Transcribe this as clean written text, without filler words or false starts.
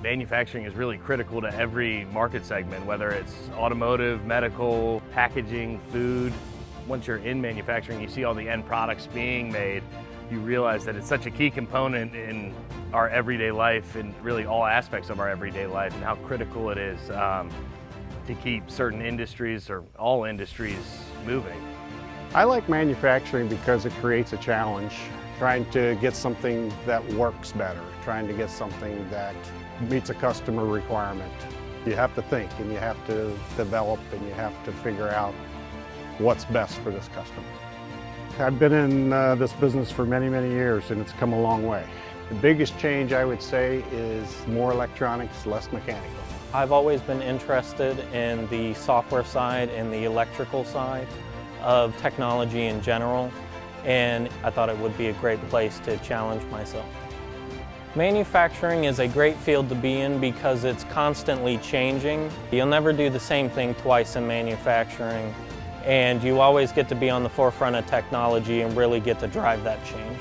Manufacturing is really critical to every market segment, whether it's automotive, medical, packaging, food. Once you're in manufacturing, you see all the end products being made, you realize that it's such a key component in our everyday life and really all aspects of our everyday life, and how critical it is to keep certain industries or all industries moving. I like manufacturing because it creates a challenge, trying to get something that works better, trying to get something that meets a customer requirement. You have to think, and you have to develop, and you have to figure out what's best for this customer. I've been in this business for many, many years, and it's come a long way. The biggest change, I would say, is more electronics, less mechanical. I've always been interested in the software side and the electrical side of technology in general, and I thought it would be a great place to challenge myself. Manufacturing is a great field to be in because it's constantly changing. You'll never do the same thing twice in manufacturing, and you always get to be on the forefront of technology and really get to drive that change.